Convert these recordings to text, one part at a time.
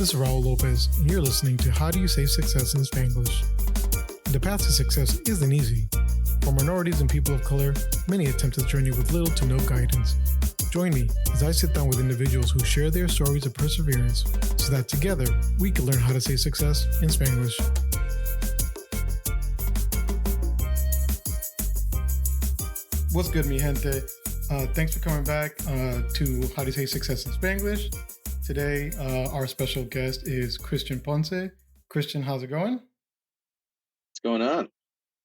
This is Raul Lopez, and you're listening to How Do You Say Success in Spanglish? The path to success isn't easy. For minorities and people of color, many attempt this journey with little to no guidance. Join me as I sit down with individuals who share their stories of perseverance so that together we can learn how to say success in Spanglish. What's good, mi gente? Thanks for coming back to How to Say Success in Spanglish. Today, our special guest is Christian Ponce. Christian, how's it going? What's going on?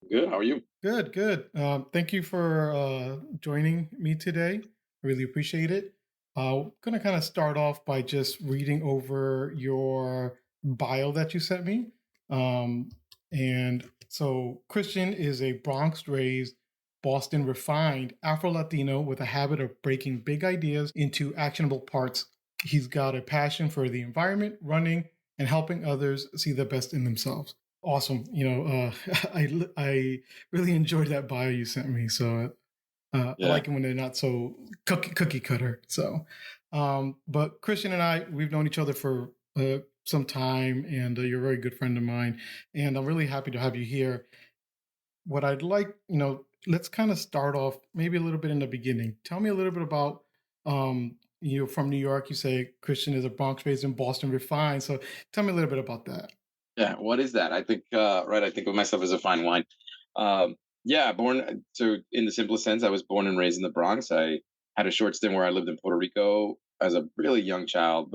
Good. How are you? Good. Thank you for joining me today. I really appreciate it. I'm going to kind of start off by just reading over your bio that you sent me. And so Christian is a Bronx-raised, Boston refined Afro-Latino with a habit of breaking big ideas into actionable parts. He's got a passion for the environment, running, and helping others see the best in themselves. Awesome. I really enjoyed that bio you sent me. So I like it when they're not so cookie cutter. So, but Christian and I, we've known each other for some time, and you're a very good friend of mine. And I'm really happy to have you here. What I'd like, let's kind of start off maybe a little bit in the beginning. Tell me a little bit about, you're from New York. You say Christian is a Bronx raised in Boston refined. So tell me a little bit about that. Yeah. What is that? I think, I think of myself as a fine wine. So in the simplest sense, I was born and raised in the Bronx. I had a short stint where I lived in Puerto Rico as a really young child,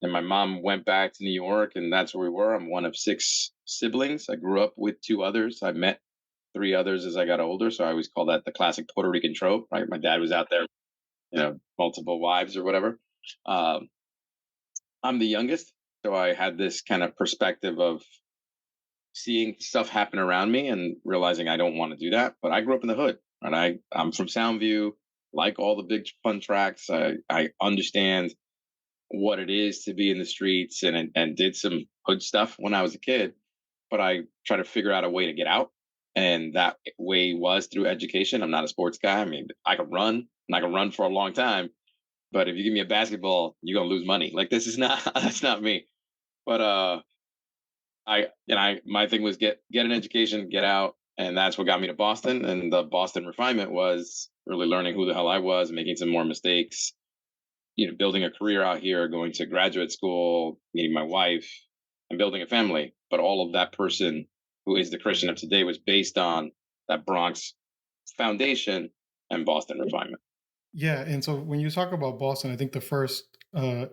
and my mom went back to New York, and that's where we were. I'm one of 6 siblings. I grew up with 2 others. I met 3 others as I got older. So I always call that the classic Puerto Rican trope, right? My dad was out there, multiple wives or whatever. I'm the youngest. So I had this kind of perspective of seeing stuff happen around me and realizing I don't want to do that. But I grew up in the hood, and I'm from Soundview, like all the big fun tracks. I understand what it is to be in the streets and did some hood stuff when I was a kid. But I try to figure out a way to get out. And that way was through education. I'm not a sports guy. I mean, I can run, and I can run for a long time. But if you give me a basketball, you're going to lose money. Like, that's not me. But my thing was get an education, get out. And that's what got me to Boston. And the Boston refinement was really learning who the hell I was, making some more mistakes, building a career out here, going to graduate school, meeting my wife, and building a family. But all of that person who is the Christian of today was based on that Bronx foundation and Boston refinement. Yeah. And so when you talk about Boston, I think the first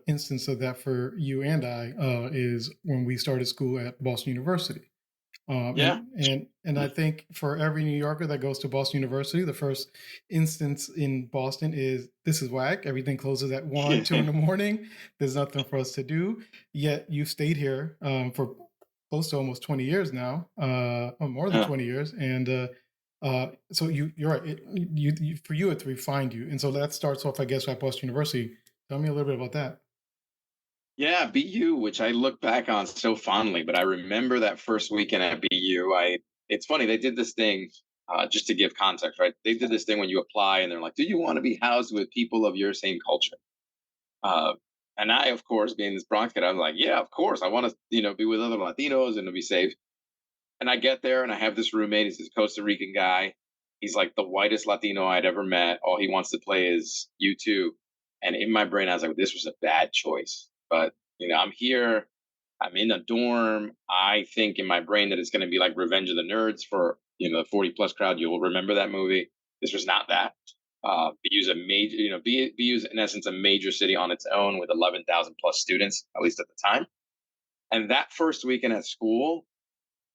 instance of that for you and I is when we started school at Boston University. And I think for every New Yorker that goes to Boston University, the first instance in Boston is, this is whack. Everything closes at 1, 2 in the morning. There's nothing for us to do. Yet you stayed here for close to almost 20 years now, or more than 20 years. And so you're right. For you, it's refined you. And so that starts off, I guess, at Boston University. Tell me a little bit about that. Yeah, BU, which I look back on so fondly, but I remember that first weekend at BU. It's funny, they did this thing, just to give context, right? They did this thing when you apply, and they're like, do you want to be housed with people of your same culture? And I, of course, being this Bronx kid, I was like, yeah, of course. I want to, be with other Latinos and to be safe. And I get there, and I have this roommate. He's this Costa Rican guy. He's like the whitest Latino I'd ever met. All he wants to play is U2. And in my brain, I was like, this was a bad choice. But, I'm here. I'm in a dorm. I think in my brain that it's going to be like Revenge of the Nerds for, the 40-plus crowd. You'll remember that movie. This was not that. BU's a major, BU's in essence a major city on its own with 11,000 plus students, at least at the time. And that first weekend at school,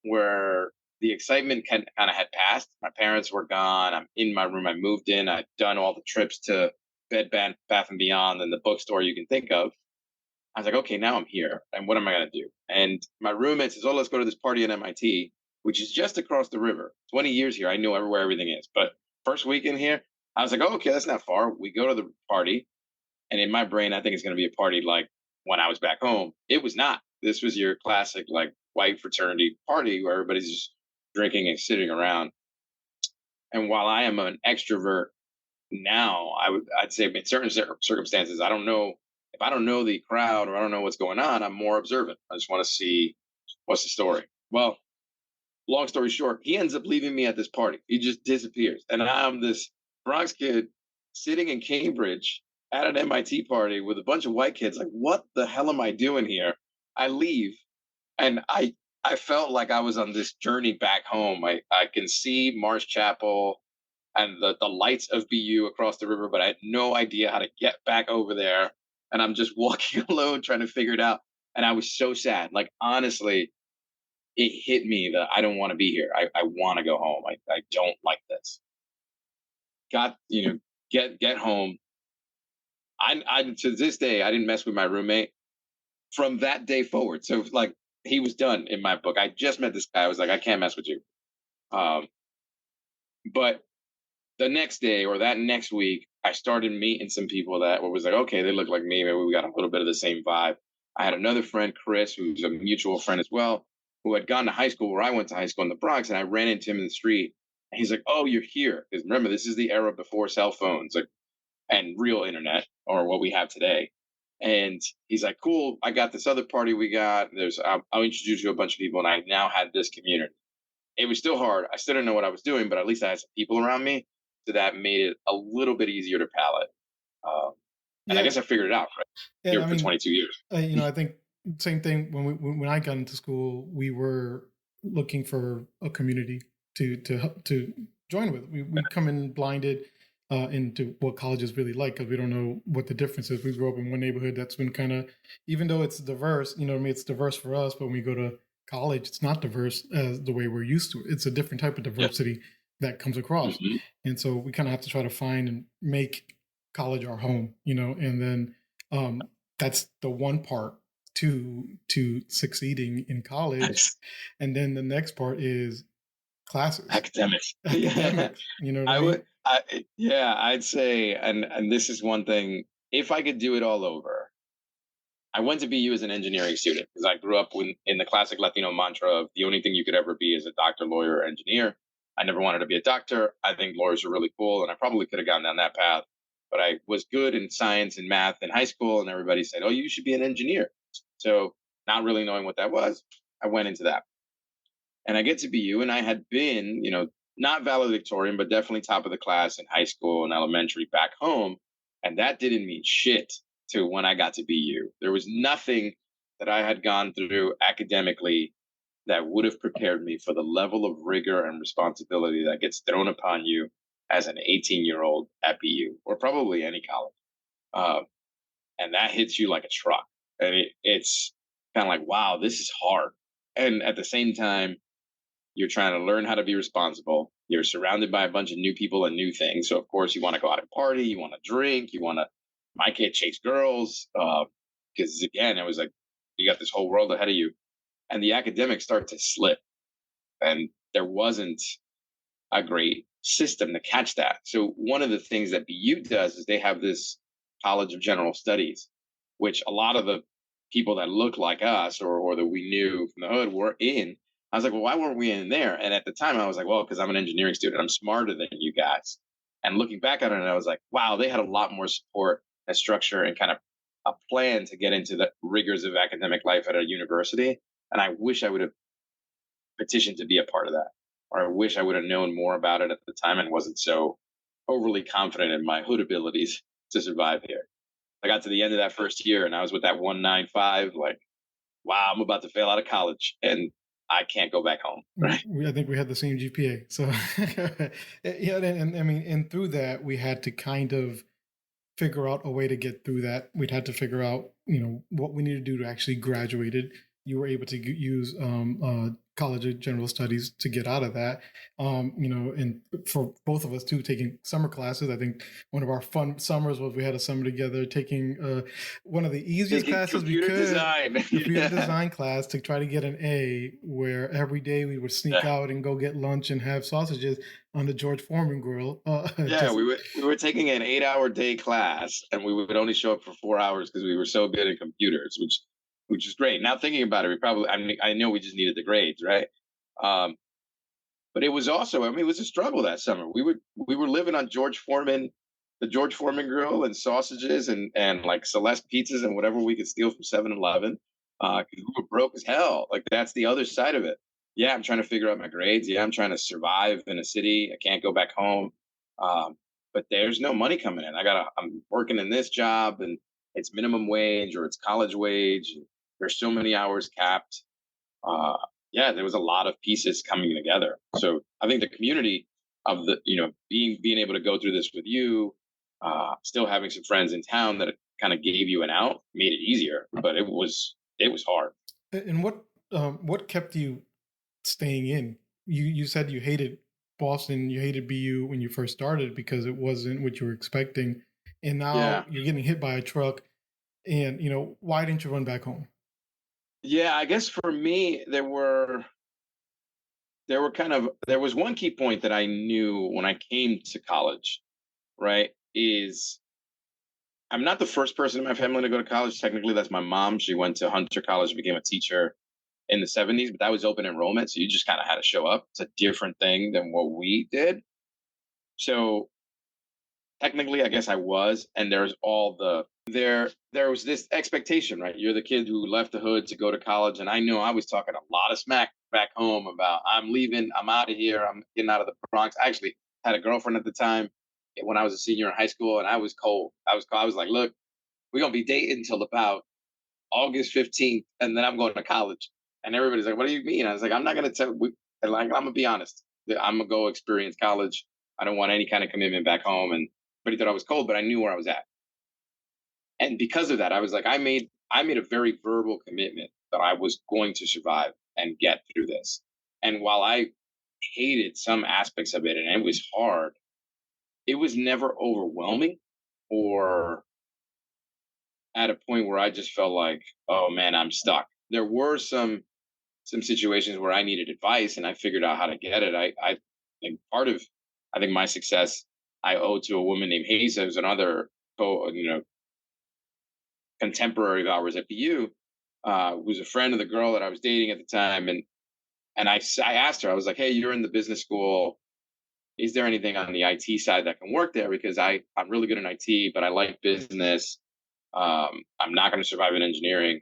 where the excitement kind of had passed, my parents were gone. I'm in my room. I moved in. I'd done all the trips to Bed Bath and Beyond and the bookstore you can think of. I was like, okay, now I'm here. And what am I going to do? And my roommate says, oh, let's go to this party at MIT, which is just across the river. 20 years here. I know where everything is. But first weekend here, I was like, oh, okay, that's not far. We go to the party. And in my brain, I think it's going to be a party like when I was back home. It was not. This was your classic, like, white fraternity party where everybody's just drinking and sitting around. And while I am an extrovert now, I'd say in certain circumstances, I don't know if I don't know the crowd or I don't know what's going on, I'm more observant. I just want to see what's the story. Well, long story short, he ends up leaving me at this party. He just disappears. And I'm this Bronx kid sitting in Cambridge at an MIT party with a bunch of white kids. Like, what the hell am I doing here? I leave and I felt like I was on this journey back home. I can see Marsh Chapel and the lights of BU across the river, but I had no idea how to get back over there. And I'm just walking alone trying to figure it out. And I was so sad. Like, honestly, it hit me that I don't want to be here. I want to go home. I don't like this. Got, get home. I to this day I didn't mess with my roommate from that day forward. So like he was done in my book. I just met this guy. I was like, I can't mess with you. Um, but the next day or that next week, I started meeting some people that was like, okay, they look like me. Maybe we got a little bit of the same vibe. I had another friend, Chris, who's a mutual friend as well, who had gone to high school where I went to high school in the Bronx, and I ran into him in the street. And he's like, "Oh, you're here." Because remember, this is the era before cell phones, like, and real internet or what we have today. And he's like, "Cool, I got this other party we got. I'll introduce you to a bunch of people." And I now had this community. It was still hard. I still didn't know what I was doing, but at least I had some people around me, so that made it a little bit easier to palate. Um, and I Yeah, guess I figured it out, right? and Here I for mean, 22 years. I think same thing when I got into school, we were looking for a community to join with. We come in blinded into what college is really like because we don't know what the difference is. We grew up in one neighborhood that's been kind of, even though it's diverse, you know what I mean, it's diverse for us, but when we go to college, it's not diverse as the way we're used to. It's a different type of Yeah. diversity that comes across, Hmm. and so we kind of have to try to find and make college our home, and then that's the one part to succeeding in college, and then the next part is classes, Academics. Yeah. academics. You know what I mean? Yeah, I'd say, and this is one thing. If I could do it all over, I went to BU as an engineering student because I grew up in the classic Latino mantra of the only thing you could ever be is a doctor, lawyer, or engineer. I never wanted to be a doctor. I think lawyers are really cool, and I probably could have gone down that path. But I was good in science and math in high school, and everybody said, "Oh, you should be an engineer." So, not really knowing what that was, I went into that. And I get to BU, and I had been, not valedictorian, but definitely top of the class in high school and elementary back home. And that didn't mean shit to when I got to BU. There was nothing that I had gone through academically that would have prepared me for the level of rigor and responsibility that gets thrown upon you as an 18-year-old at BU or probably any college. Uh, and that hits you like a truck. And it's kind of like, wow, this is hard. And at the same time, you're trying to learn how to be responsible. You're surrounded by a bunch of new people and new things. So of course you want to go out and party, you want to drink, you want to. My kid chase girls because again, it was like you got this whole world ahead of you, and the academics start to slip, and there wasn't a great system to catch that. So one of the things that BU does is they have this College of General Studies, which a lot of the people that look like us or that we knew from the hood were in. I was like, well, why weren't we in there? And at the time, I was like, well, because I'm an engineering student. I'm smarter than you guys. And looking back on it, I was like, wow, they had a lot more support and structure and kind of a plan to get into the rigors of academic life at a university. And I wish I would have petitioned to be a part of that. Or I wish I would have known more about it at the time and wasn't so overly confident in my hood abilities to survive here. I got to the end of that first year and I was with that 195, like, wow, I'm about to fail out of college and I can't go back home. Right. I think we had the same GPA, so yeah, and I mean, and through that, we had to kind of figure out a way to get through that. We'd had to figure out, what we needed to do to actually graduate it. You were able to use College of General Studies to get out of that. And for both of us too, taking summer classes. I think one of our fun summers was we had a summer together taking one of the easiest Taking classes we computer could, design. computer Yeah. design class, to try to get an A. Where every day we would sneak out and go get lunch and have sausages on the George Foreman grill. Yeah, Just we were taking an 8-hour day class, and we would only show up for 4 hours because we were so good at computers, which is great. Now thinking about it, we probably I know we just needed the grades, right? Um, but it was also, I mean, it was a struggle that summer. We were living on George Foreman the George Foreman grill and sausages and like Celeste pizzas and whatever we could steal from 7-Eleven. 'Cause we were broke as hell. Like that's the other side of it. Yeah, I'm trying to figure out my grades. Yeah, I'm trying to survive in a city. I can't go back home. Um, but there's no money coming in. I'm working in this job and it's minimum wage or it's college wage. There's so many hours capped. uh, yeah, there was a lot of pieces coming together. So I think the community of the, being able to go through this with you, still having some friends in town that kind of gave you an out, made it easier. But it was hard. And what kept you staying in? You said you hated Boston, you hated BU when you first started because it wasn't what you were expecting, and now Yeah, you're getting hit by a truck. And why didn't you run back home? yeah. I guess for me, there was one key point that I knew when I came to college. Right, is I'm not the first person in my family to go to college. Technically, that's my mom. She went to Hunter College, became a teacher in the 70s, but that was open enrollment. So you just kind of had to show up. It's a different thing than what we did. So technically, I guess I was. And there's all there was this expectation, right? You're the kid who left the hood to go to college. And I know I was talking a lot of smack back home about I'm leaving, I'm out of here, I'm getting out of the Bronx. I actually had a girlfriend at the time when I was a senior in high school, and I was cold. I was like, look, we're gonna be dating until about August 15th, and then I'm going to college. And everybody's like, what do you mean? I was like, I'm not gonna tell like I'm gonna be honest. I'm gonna go experience college. I don't want any kind of commitment back home. And but he thought I was cold, but I knew where I was at. And because of that, I was like, I made a very verbal commitment that I was going to survive and get through this. And while I hated some aspects of it and it was hard, it was never overwhelming or at a point where I just felt like, oh man, I'm stuck. There were some situations where I needed advice and I figured out how to get it. I think part of I think my success I owe to a woman named Hazel, who's another contemporary of ours at BU, who's a friend of the girl that I was dating at the time, and I asked her, I was like, hey, you're in the business school. Is there anything on the IT side that can work there? Because I'm really good in IT, but I like business. I'm not going to survive in engineering.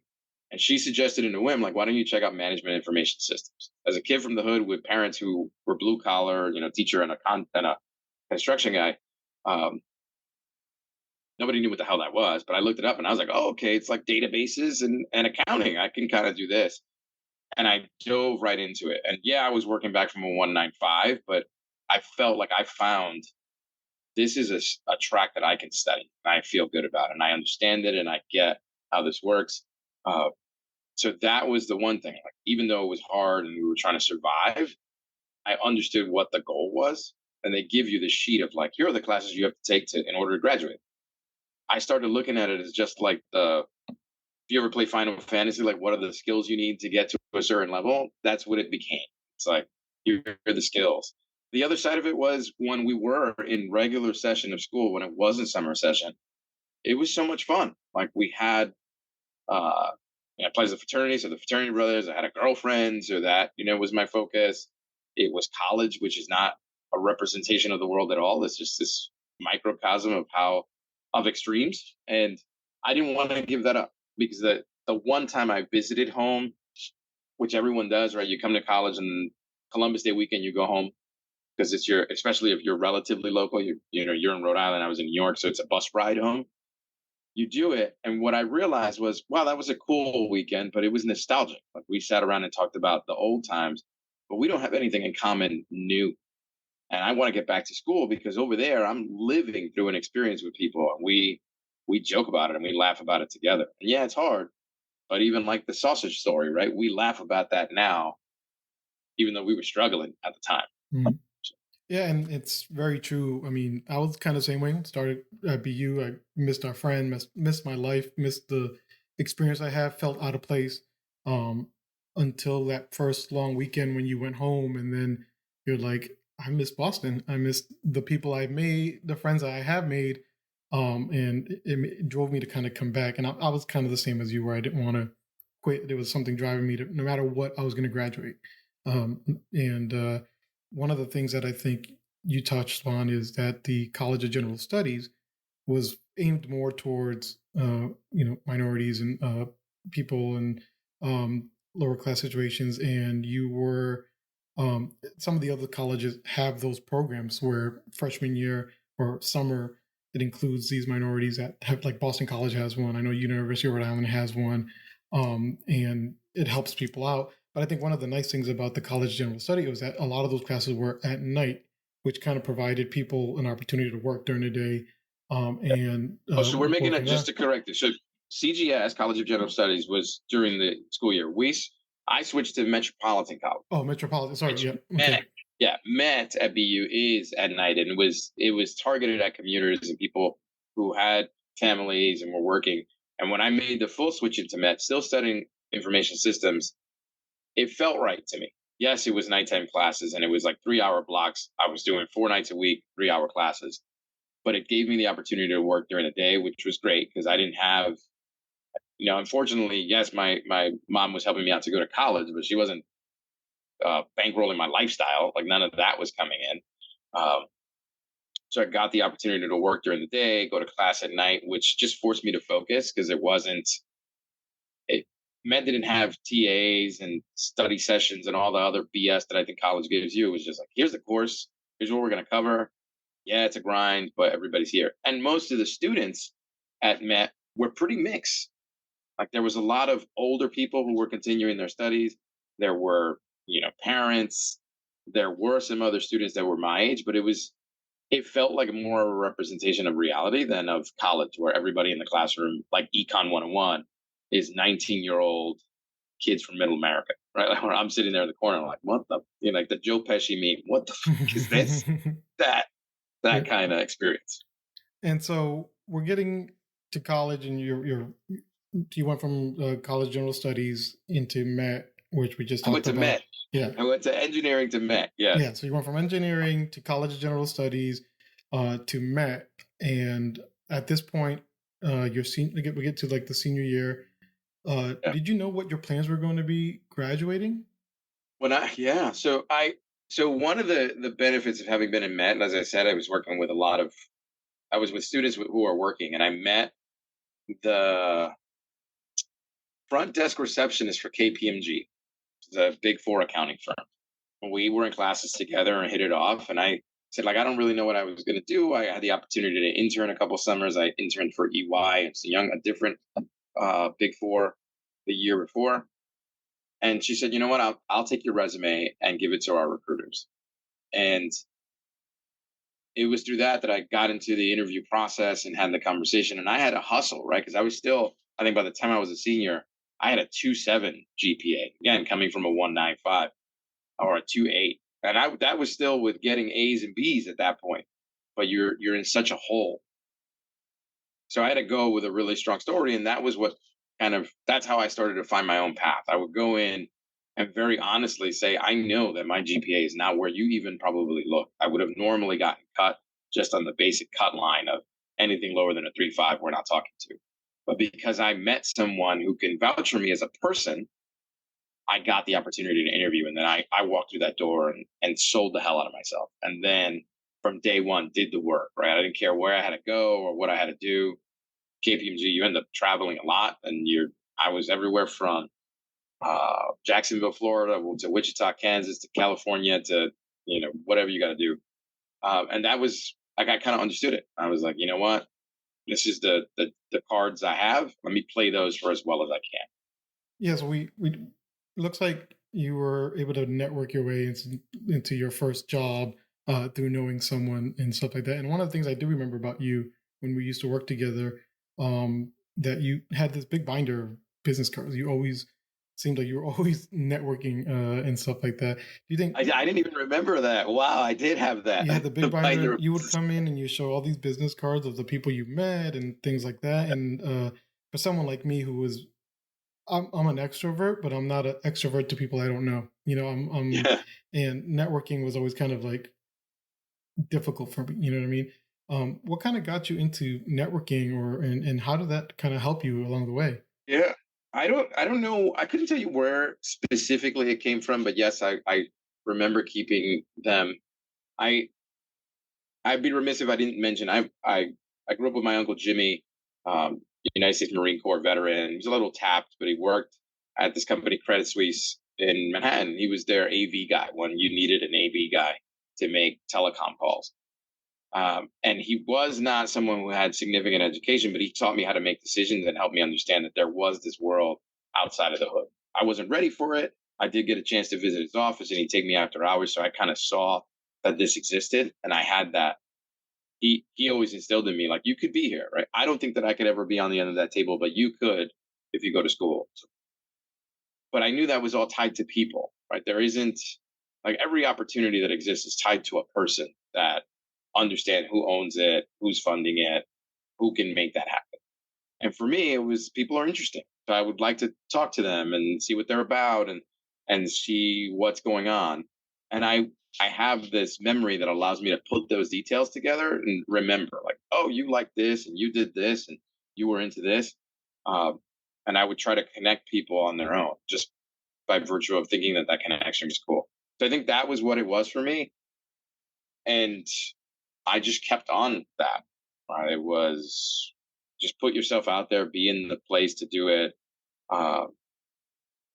And she suggested in a whim, like, why don't you check out management information systems? As a kid from the hood with parents who were blue collar, teacher and a construction guy, um, nobody knew what the hell that was. But I looked it up and I was like, oh, okay, it's like databases and accounting. I can kind of do this. And I dove right into it. And yeah, I was working back from a 195, but I felt like I found this is a track that I can study and I feel good about it and I understand it and I get how this works. Uh, so that was the one thing. Like, even though it was hard and we were trying to survive, I understood what the goal was. And they give you the sheet of like, here are the classes you have to take in order to graduate. I started looking at it as just like if you ever play Final Fantasy, like what are the skills you need to get to a certain level? That's what it became. It's like, here are the skills. The other side of it was when we were in regular session of school, when it wasn't summer session, it was so much fun. Like we had uh I played as a fraternity, so the fraternity brothers, I had a girlfriend, so that, was my focus. It was college, which is not a representation of the world at all. It's just this microcosm of extremes. And I didn't want to give that up because the one time I visited home, which everyone does, right? You come to college and Columbus Day weekend, you go home because it's especially if you're relatively local, you're in Rhode Island, I was in New York, so it's a bus ride home. You do it. And what I realized was, wow, that was a cool weekend, but it was nostalgic. Like we sat around and talked about the old times, but we don't have anything in common new. And I want to get back to school because over there I'm living through an experience with people and we joke about it and we laugh about it together. And yeah, it's hard, but even like the sausage story, right? We laugh about that now, even though we were struggling at the time. Mhm. Yeah, and it's very true. I mean, I was kind of the same way. Started at BU. I missed our friend, missed my life, missed the experience I had, felt out of place. Um, until that first long weekend when you went home, and then you're like, I miss Boston. I miss the people I made, the friends I have made. And it drove me to kind of come back. And I was kind of the same as you, where I didn't want to quit. There was something driving me to, no matter what, I was going to graduate. And One of the things that I think you touched on is that the College of General Studies was aimed more towards minorities and people in lower class situations, and you were some of the other colleges have those programs where freshman year or summer it includes these minorities that have, like Boston College has one. I know University of Rhode Island has one, and it helps people out. But I think one of the nice things about the college general study was that a lot of those classes were at night, which kind of provided people an opportunity to work during the day and Oh, so we're making work it in just that. to correct it. So CGS, College of General Studies, was during the school year. I switched to Metropolitan College, Oh, Metropolitan. Sorry. which Yeah. Okay. Met, yeah, Met at BU is at night, and it was targeted at commuters and people who had families and were working. And when I made the full switch into Met, still studying information systems, it felt right to me. Yes, it was nighttime classes, and it was like 3 hour blocks. I was doing 4 nights a week, 3 hour classes, but it gave me the opportunity to work during the day, which was great because I didn't have, unfortunately, yes, my mom was helping me out to go to college, but she wasn't bankrolling my lifestyle. Like none of that was coming in. Um, so I got the opportunity to work during the day, go to class at night, which just forced me to focus because it wasn't. It meant didn't have TAs and study sessions and all the other BS that I think college gives you. It was just like, here's the course, here's what we're going to cover. Yeah, it's a grind, but everybody's here. And most of the students at Met were pretty mixed. Like there was a lot of older people who were continuing their studies. There were, parents. There were some other students that were my age, but it felt like more of a representation of reality than of college, where everybody in the classroom, like Econ 101, is 19-year-old kids from Middle America, right? Like where I'm sitting there in the corner, like, what the, like the Joe Pesci meme, what the fuck is this? That Yeah. that kind of experience. And so we're getting to college, and you went from college general studies into Met, which we just I went talked to about. Met. Yeah. I went to engineering to Met. Yes. Yeah. So you went from engineering to college general studies to Met, and at this point, you're we get to like the senior year. Yeah. Did you know what your plans were going to be graduating? So one of the benefits of having been in Met, and as I said, I was with students who are working, and I met the front desk receptionist for KPMG, the big four accounting firm. We were in classes together and hit it off. And I said, like, I don't really know what I was going to do. I had the opportunity to intern a couple summers. I interned for EY. It's a different big four the year before. And she said, you know what? I'll take your resume and give it to our recruiters. And it was through that I got into the interview process and had the conversation. And I had to hustle, right? Because I was still, I think by the time I was a senior, I had a 2.7 GPA, again, coming from a 1.95 or a 2.8. And that was still with getting A's and B's at that point. But you're in such a hole. So I had to go with a really strong story. And that was that's how I started to find my own path. I would go in and very honestly say, I know that my GPA is not where you even probably look. I would have normally gotten cut just on the basic cut line of anything lower than a 3.5, we're not talking to. But because I met someone who can vouch for me as a person, I got the opportunity to interview, and then I walked through that door and sold the hell out of myself. And then from day one, did the work, right? I didn't care where I had to go or what I had to do. KPMG, you end up traveling a lot, and I was everywhere from Jacksonville, Florida, to Wichita, Kansas, to California, to whatever you got to do. And that was like I kind of understood it. I was like, you know what, this is the cards I have. Let me play those for as well as I can. Yes, we looks like you were able to network your way into your first job through knowing someone and stuff like that. And one of the things I do remember about you when we used to work together, that you had this big binder of business cards. You always seemed like you were always networking and stuff like that. Do you think I didn't even remember that. Wow, I did have that. you had the big The binder binder and of you would business. come in and you show all these business cards of the people you met and things like that? And for someone like me who was I'm an extrovert, but I'm not an extrovert to people I don't know. Yeah. And networking was always kind of like difficult for me. You know what I mean? What kind of got you into networking, and how did that kind of help you along the way? Yeah. I don't know. I couldn't tell you where specifically it came from, but yes, I remember keeping them. I I'd be remiss if I didn't mention I I grew up with my uncle Jimmy, um, United States Marine Corps veteran. He was a little tapped, but he worked at this company, Credit Suisse in Manhattan. He was their AV guy when you needed an AV guy to make telecom calls. And he was not someone who had significant education, but he taught me how to make decisions and helped me understand that there was this world outside of the hood. I wasn't ready for it. I did get a chance to visit his office and he'd take me after hours. So I kind of saw that this existed and I had that. He always instilled in me, like, you could be here, right? I don't think that I could ever be on the end of that table, but you could if you go to school. But I knew that was all tied to people, right? There isn't like every opportunity that exists is tied to a person that understand who owns it, who's funding it, who can make that happen. And for me, it was people are interesting. So I would like to talk to them and see what they're about and see what's going on. And I have this memory that allows me to put those details together and remember, like, oh, you like this and you did this and you were into this. Um, and I would try to connect people on their own just by virtue of thinking that that connection was cool. So I think that was what it was for me. And I just kept on that. I was just put yourself out there, be in the place to do it, uh,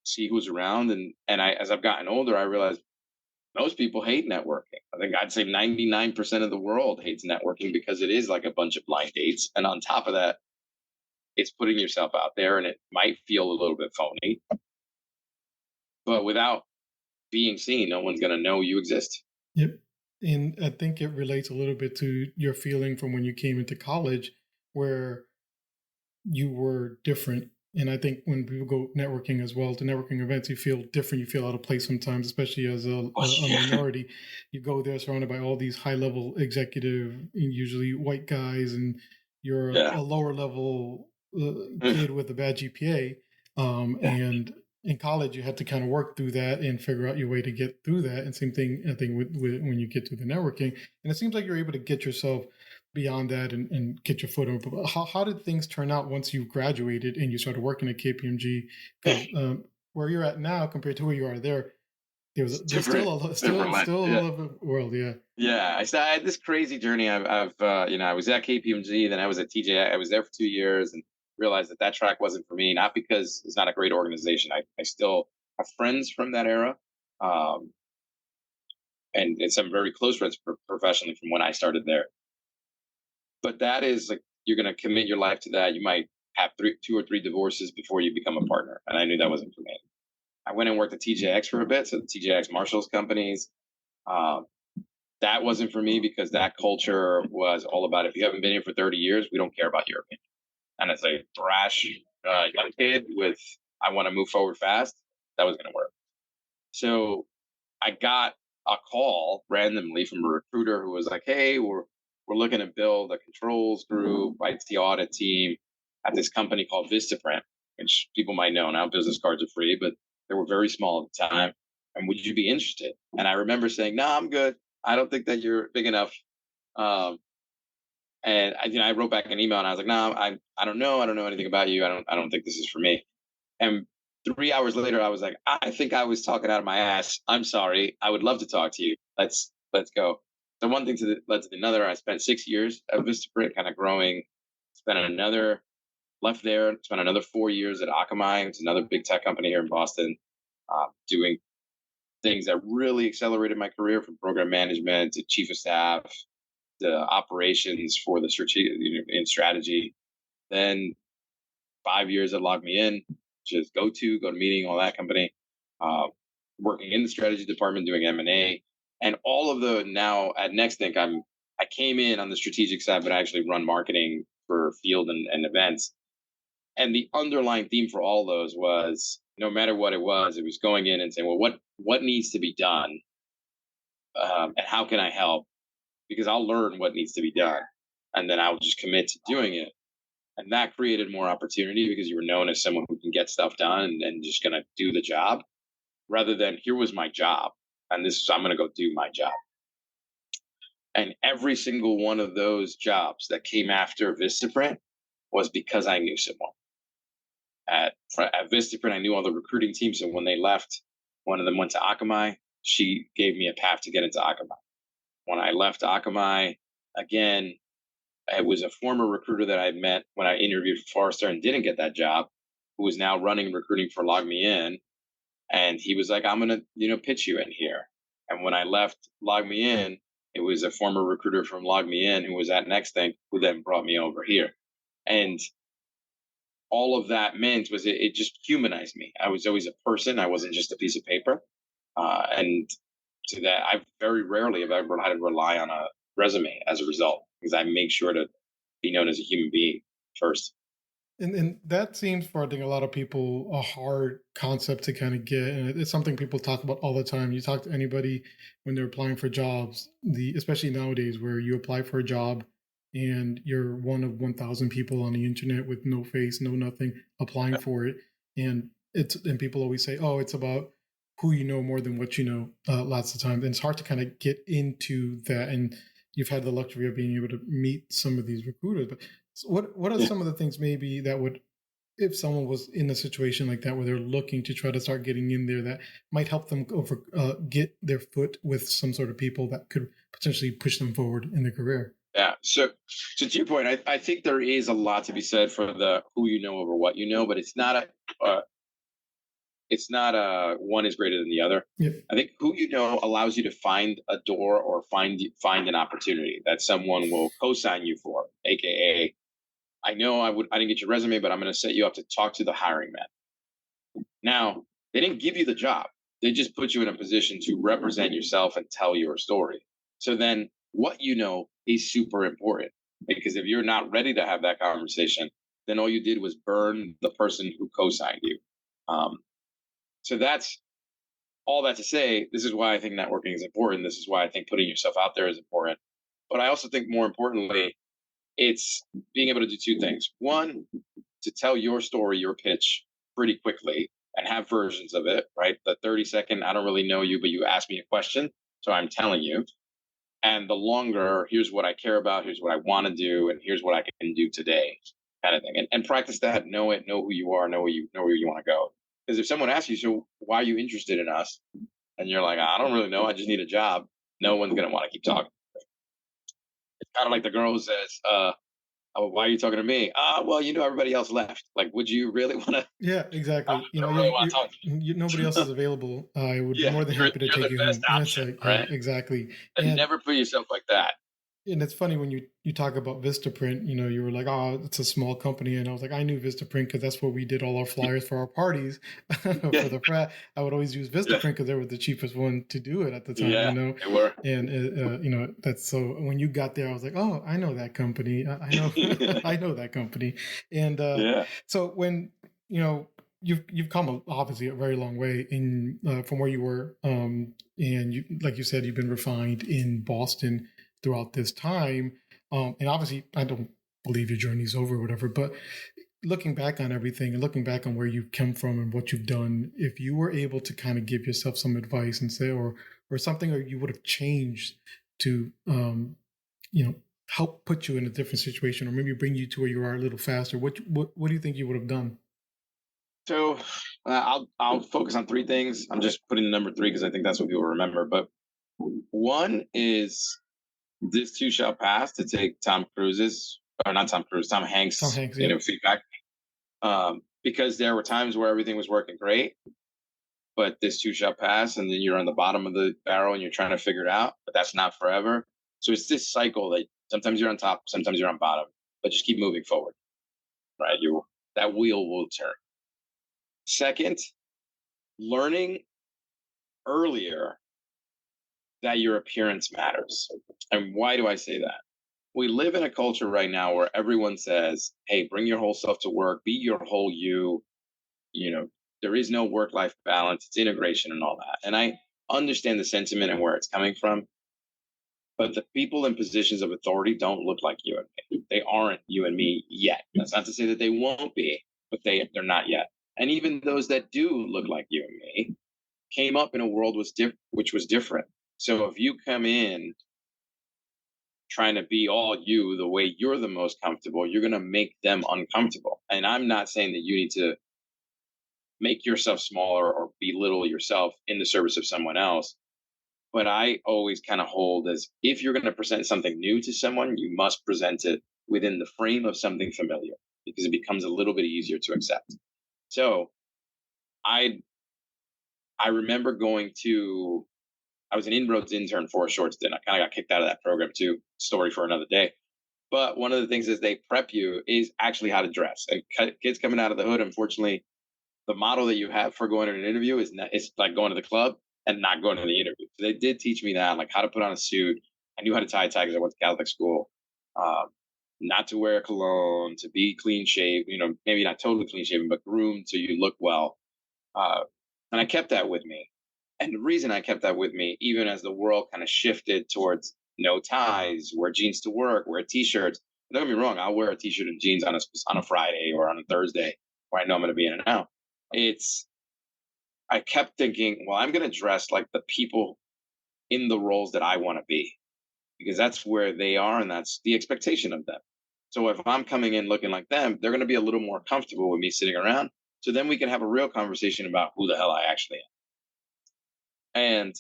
see who's around, and I as I've gotten older, I realized most people hate networking. I think I'd say 99% of the world hates networking because it is like a bunch of blind dates, and on top of that, it's putting yourself out there, and it might feel a little bit phony, but without being seen, no one's gonna know you exist. Yep. And I think it relates a little bit to your feeling from when you came into college, where you were different. And I think when people go networking as well to networking events, you feel different. You feel out of place sometimes, especially as Oh, a yeah, minority. You go there surrounded by all these high level executive, usually white guys, and you're yeah. a lower level kid with a bad GPA. Yeah. And in college, you had to kind of work through that and figure out your way to get through that. And same thing, I think, with when you get to the networking. And it seems like you're able to get yourself beyond that and get your foot in. But how did things turn out once you graduated and you started working at KPMG? Because where you're at now compared to where you are there, It's there's still different. still Different life. still a Yeah. little bit world, yeah. Yeah, I had this crazy journey. I was at KPMG, then I was at TJ. I was there for 2 years and realized that that track wasn't for me. Not because it's not a great organization. I still have friends from that era, um, and some very close friends professionally from when I started there. But that is like you're going to commit your life to that. You might have two or three divorces before you become a partner, and I knew that wasn't for me. I went and worked at TJX for a bit, so the TJX Marshalls companies. Um, that wasn't for me because that culture was all about if you haven't been here for 30 years, we don't care about your opinion. And as a brash young kid with I want to move forward fast, that was going to work. So I got a call randomly from a recruiter who was like, "Hey, we're looking to build a controls group, IT audit team at this company called Vistaprint, which people might know now. Business cards are free, but they were very small at the time. And would you be interested?" And I remember saying, "No, I'm good. I don't think that you're big enough." Um, and I wrote back an email and I was like, "No, I don't know. I don't know anything about you. I don't think this is for me." And 3 hours later, I was like, "I think I was talking out of my ass. I'm sorry. I would love to talk to you. Let's go." So one thing led to another. I spent 6 years at Vistaprint, kind of growing. Spent another left there. Spent another 4 years at Akamai, which is another big tech company here in Boston, doing things that really accelerated my career from program management to chief of staff, the operations for the strategic in strategy. Then 5 years that logged me in, just go to meeting, all that company, uh, working in the strategy department, doing M&A, and all of the now at Nexthink, I came in on the strategic side, but I actually run marketing for field and events. And the underlying theme for all those was no matter what it was going in and saying, well, what needs to be done, and how can I help? Because I'll learn what needs to be done, and then I'll just commit to doing it. And that created more opportunity because you were known as someone who can get stuff done and just going to do the job rather than here was my job and this is I'm going to go do my job. And every single one of those jobs that came after Vistaprint was because I knew someone. At Vistaprint, I knew all the recruiting teams. So when they left, one of them went to Akamai. She gave me a path to get into Akamai. When I left Akamai, again, It was a former recruiter that I met when I interviewed for Forrester and didn't get that job, who is now running recruiting for Log Me In. And he was like, I'm going to, pitch you in here. And when I left Log Me In, it was a former recruiter from Log Me In who was at Nexthink who then brought me over here. And all of that meant was it just humanized me. I was always a person. I wasn't just a piece of paper. And to that, I very rarely have ever had to rely on a resume as a result because I make sure to be known as a human being first. And that seems for I think a lot of people a hard concept to kind of get, and it's something people talk about all the time. You talk to anybody when they're applying for jobs, the especially nowadays where you apply for a job and you're one of 1,000 people on the internet with no face, no nothing, applying for it, and people always say, oh, it's about who you know more than what you know. Lots of times, and it's hard to kind of get into that. And you've had the luxury of being able to meet some of these recruiters, but so what are Yeah. some of the things maybe that would, if someone was in a situation like that where they're looking to try to start getting in there, that might help them get their foot with some sort of people that could potentially push them forward in their career? Yeah. So to your point, I think there is a lot to be said for the who you know over what you know, but it's not a one is greater than the other. Yep. I think who you know allows you to find a door or find an opportunity that someone will co-sign you for, aka I know I didn't get your resume, but I'm going to set you up to talk to the hiring man. Now, they didn't give you the job. They just put you in a position to represent yourself and tell your story. So then what you know is super important because if you're not ready to have that conversation, then all you did was burn the person who co-signed you. Um, so that's all that to say. This is why I think networking is important. This is why I think putting yourself out there is important. But I also think more importantly, it's being able to do two things. One, to tell your story, your pitch pretty quickly and have versions of it, right? The 30-second, I don't really know you, but you asked me a question. So I'm telling you. And the longer, here's what I care about, here's what I want to do, and here's what I can do today, kind of thing. And practice that, know it, know who you are, know where you want to go. Because if someone asks you, so why are you interested in us? And you're like, I don't really know, I just need a job, no one's gonna want to keep talking. It's kind of like the girl who says, oh, why are you talking to me? Well, everybody else left. Like, would you really want to? Yeah, exactly. You don't really want to talk Nobody else to is available. I would be Yeah, more than happy to you're take the you best home. And it's option, like, yeah, right? exactly. And And never put yourself like that. And it's funny when you talk about Vistaprint, you were like, oh, it's a small company. And I was like, I knew Vistaprint because that's where we did all our flyers for our parties Yeah, for the frat. I would always use yeah, Vistaprint because they were the cheapest one to do it at the time, yeah. They were. And, that's so when you got there, I was like, oh, I know that company. I know, I know that company. And Yeah, so when, you've come obviously a very long way in from where you were. And you, like you said, you've been refined in Boston throughout this time. And obviously, I don't believe your journey's over or whatever, but looking back on everything and looking back on where you've come from and what you've done, if you were able to kind of give yourself some advice and say, or something, or you would have changed to, you know, help put you in a different situation, or maybe bring you to where you are a little faster, what do you think you would have done? so I'll focus on three things. I'm just putting the number three because I think that's what people remember. But one is this too shall pass. To take Tom Cruise's, or not Tom Cruise, Tom Tom Hanks, Hanks, yep. feedback. Because there were times where everything was working great, but this too shall pass, and then you're on the bottom of the barrel and you're trying to figure it out. But that's not forever. So it's this cycle that sometimes you're on top, sometimes you're on bottom, but just keep moving forward. Right, you that wheel will turn. Second, learning earlier that your appearance matters. And why do I say that? We live in a culture right now where everyone says, hey, bring your whole self to work, be your whole you. You know, there is no work life balance, it's integration and all that. And I understand the sentiment and where it's coming from. But the people in positions of authority don't look like you and me. They aren't you and me yet. That's not to say that they won't be, but they're not yet. And even those that do look like you and me came up in a world which was different. So if you come in trying to be all you the way you're the most comfortable, you're going to make them uncomfortable. And I'm not saying that you need to make yourself smaller or belittle yourself in the service of someone else. But I always kind of hold as if you're going to present something new to someone, you must present it within the frame of something familiar because it becomes a little bit easier to accept. So I I remember going to I was an inroads intern for a short stint. I kind of got kicked out of that program too. Story for another day. But one of the things is they prep you is actually how to dress. And kids coming out of the hood, unfortunately, the model that you have for going to an interview is not, it's like going to the club and not going to the interview. So they did teach me that, like how to put on a suit. I knew how to tie a tie because I went to Catholic school. Um, not to wear a cologne, to be clean shaved. Maybe not totally clean shaven, but groomed so you look well. Uh, and I kept that with me. And the reason I kept that with me, even as the world kind of shifted towards no ties, wear jeans to work, wear t-shirts. Don't get me wrong, I'll wear a t-shirt and jeans on a Friday or on a Thursday where I know I'm going to be in and out. It's I kept thinking, well, I'm going to dress like the people in the roles that I want to be because that's where they are and that's the expectation of them. So if I'm coming in looking like them, they're going to be a little more comfortable with me sitting around. So then we can have a real conversation about who the hell I actually am. And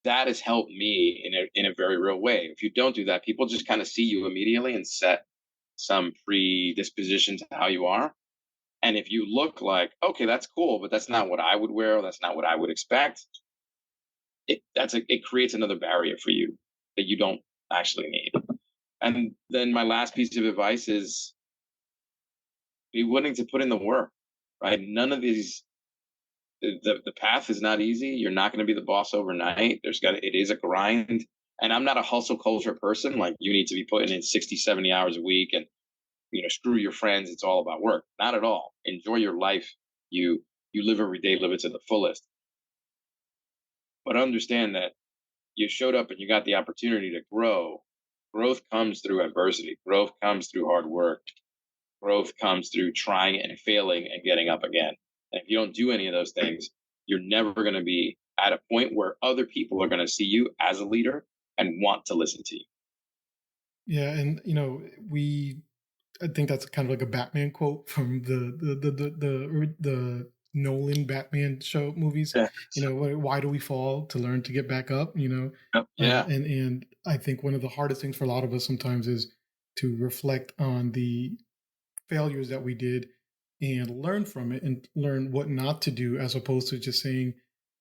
that has helped me in a very real way. If you don't do that, people just kind of see you immediately and set some predisposition to how you are. And if you look like, okay, that's cool, but that's not what I would wear, or that's not what I would expect, it creates another barrier for you that you don't actually need. And then my last piece of advice is be willing to put in the work, right? None of these the path is not easy. You're not going to be the boss overnight. It is a grind. And I'm not a hustle culture person. Like you need to be putting in 60, 70 hours a week and screw your friends. It's all about work. Not at all. Enjoy your life. You live every day, live it to the fullest. But understand that you showed up and you got the opportunity to grow. Growth comes through adversity. Growth comes through hard work. Growth comes through trying and failing and getting up again. And if you don't do any of those things, you're never going to be at a point where other people are going to see you as a leader and want to listen to you. Yeah, and we I think that's kind of like a Batman quote from the Nolan Batman show movies. Yeah. Why do we fall to learn to get back up? Yep. Yeah. And I think one of the hardest things for a lot of us sometimes is to reflect on the failures that we did and learn from it and learn what not to do, as opposed to just saying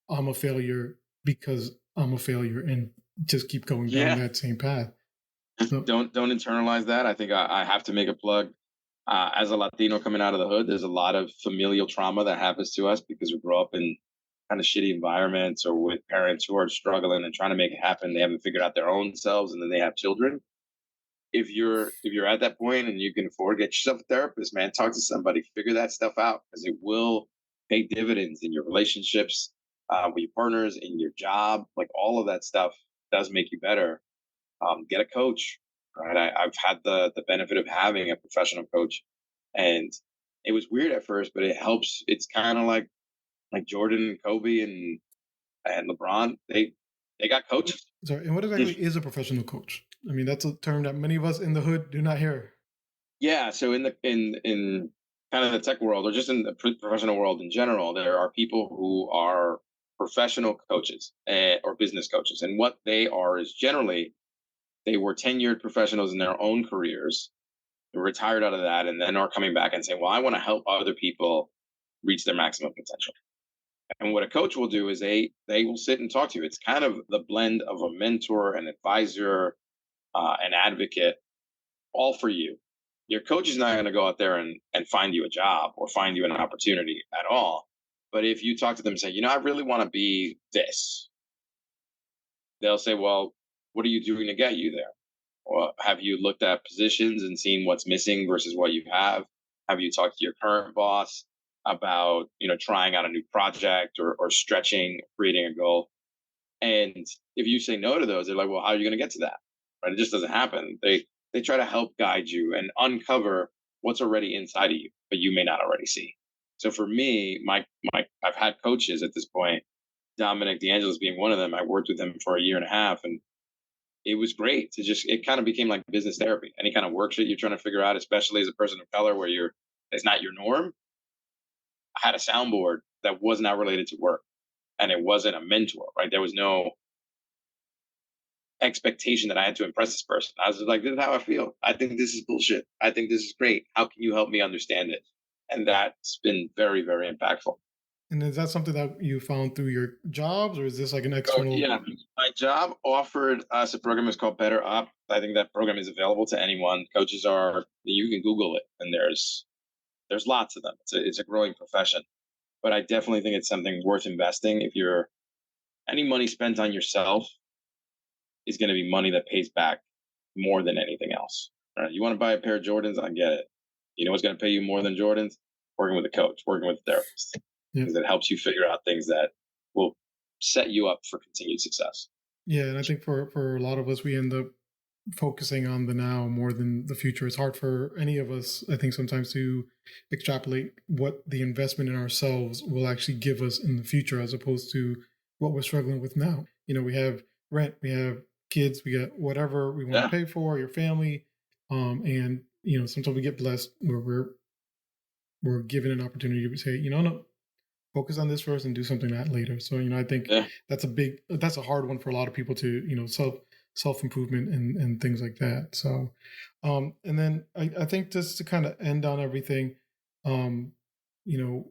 I'm a failure because I'm a failure and just keep going down Yeah. that same path. So Don't internalize that. I think I have to make a plug. As a Latino coming out of the hood, there's a lot of familial trauma that happens to us because we grow up in kind of shitty environments or with parents who are struggling and trying to make it happen. They haven't figured out their own selves, and then they have children. If you're at that point and you can afford, get yourself a therapist, man. Talk to somebody, figure that stuff out because it will pay dividends in your relationships, with your partners, in your job. Like all of that stuff does make you better. Get a coach. Right, I've had the benefit of having a professional coach, and it was weird at first, but it helps. It's kind of like Jordan and Kobe and LeBron. They got coaches. sorry, and what If exactly is a professional coach? I mean, that's a term that many of us in the hood do not hear. Yeah, so in kind of the tech world or just in the professional world in general, there are people who are professional coaches, or business coaches, and what they are is generally they were tenured professionals in their own careers, retired out of that, and then are coming back and saying, "Well, I want to help other people reach their maximum potential." And what a coach will do is they will sit and talk to you. It's kind of the blend of a mentor, an advisor, an advocate, all for you. Your coach is not going to go out there and find you a job or find you an opportunity at all. But if you talk to them and say, I really want to be this, they'll say, well, what are you doing to get you there? Or have you looked at positions and seen what's missing versus what you have? Have you talked to your current boss about, trying out a new project or stretching, creating a goal? And if you say no to those, they're like, well, how are you going to get to that? Right? It just doesn't happen. They try to help guide you and uncover what's already inside of you, but you may not already see. So for me, my I've had coaches at this point, Dominic DeAngelis being one of them. I worked with him for a year and a half, and it was great to just it kind of became like business therapy. Any kind of work shit you're trying to figure out, especially as a person of color where it's not your norm. I had a soundboard that was not related to work and it wasn't a mentor, right? There was no expectation that I had to impress this person. I was just like, this is how I feel. I think this is bullshit. I think this is great. How can you help me understand it? And that's been very, very impactful. And is that something that you found through your jobs, or is this like an So external? yeah, my job offered us a program that's called Better Up. I think that program is available to anyone. Coaches are, you can Google it, and there's lots of them. It's a growing profession, but I definitely think it's something worth investing. If you're any money spent on yourself is going to be money that pays back more than anything else. You want to buy a pair of Jordans? I get it. You know what's going to pay you more than Jordans? Working with a coach, working with a therapist, Yeah. because it helps you figure out things that will set you up for continued success. Yeah, and I think for a lot of us, we end up focusing on the now more than the future. It's hard for any of us, I think, sometimes to extrapolate what the investment in ourselves will actually give us in the future, as opposed to what we're struggling with now. We have rent, we have kids, we got whatever we want to Yeah, pay for, your family, and sometimes we get blessed where we're given an opportunity to say, no, focus on this first and do something that later. So I think yeah, that's a hard one for a lot of people to self improvement and things like that. So and then I think just to kind of end on everything, um you know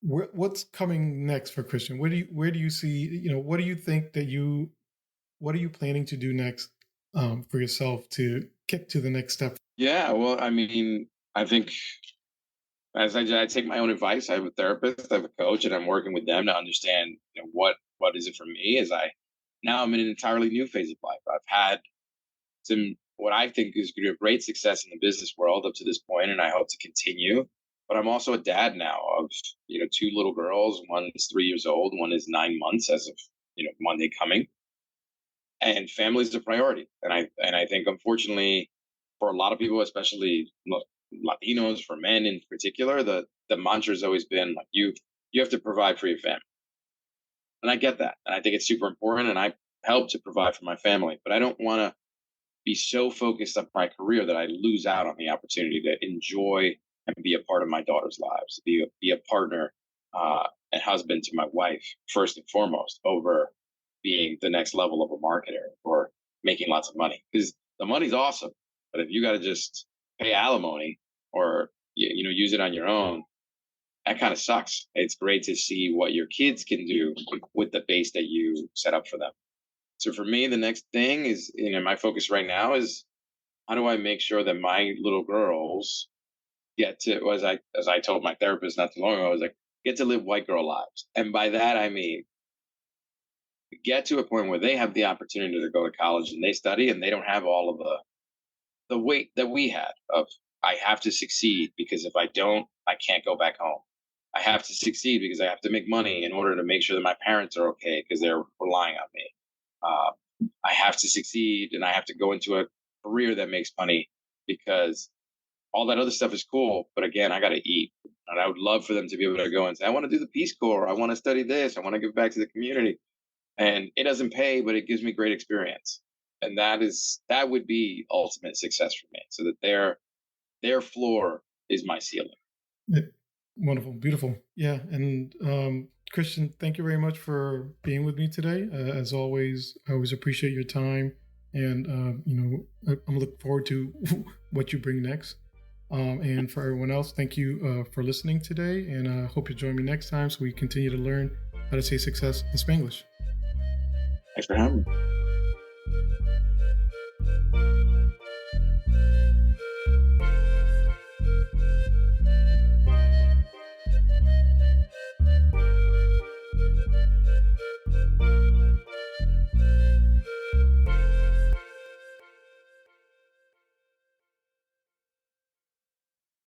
what's coming next for Christian? Where do you see, what do you think that what are you planning to do next, for yourself to get to the next step? yeah. Well, I mean, I think I take my own advice. I have a therapist, I have a coach, and I'm working with them to understand what is it for me. As I now I'm in an entirely new phase of life. I've had some what I think is great success in the business world up to this point, and I hope to continue. But I'm also a dad now of two little girls. One is 3 years old. One is 9 months as of Monday coming. And family is a priority. And I think unfortunately for a lot of people, especially Latinos, for men in particular, the mantra has always been like you have to provide for your family. And I get that, and I think it's super important. And I help to provide for my family, but I don't want to be so focused on my career that I lose out on the opportunity to enjoy and be a part of my daughter's lives, be a partner and husband to my wife first and foremost, over being the next level of a marketer or making lots of money. Because the money's awesome, but if you got to just pay alimony or use it on your own, that kind of sucks. It's great to see what your kids can do with the base that you set up for them. So for me, the next thing is, my focus right now is how do I make sure that my little girls get to, as I told my therapist not too long ago, I was like, get to live white girl lives. And by that I mean get to a point where they have the opportunity to go to college and they study and they don't have all of the weight that we had of I have to succeed because if I don't, I can't go back home. I have to succeed because I have to make money in order to make sure that my parents are okay because they're relying on me. I have to succeed and I have to go into a career that makes money because all that other stuff is cool. But again, I got to eat. And I would love for them to be able to go and say, I want to do the Peace Corps. I want to study this. I want to give back to the community. And it doesn't pay, but it gives me great experience. And that would be ultimate success for me. So that their floor is my ceiling. Yeah. Wonderful, beautiful. Yeah, and Christian, thank you very much for being with me today. As always, I always appreciate your time, and I'm looking forward to what you bring next. And for everyone else, thank you for listening today, and I hope you join me next time so we continue to learn how to say success in Spanglish. Thanks for having me.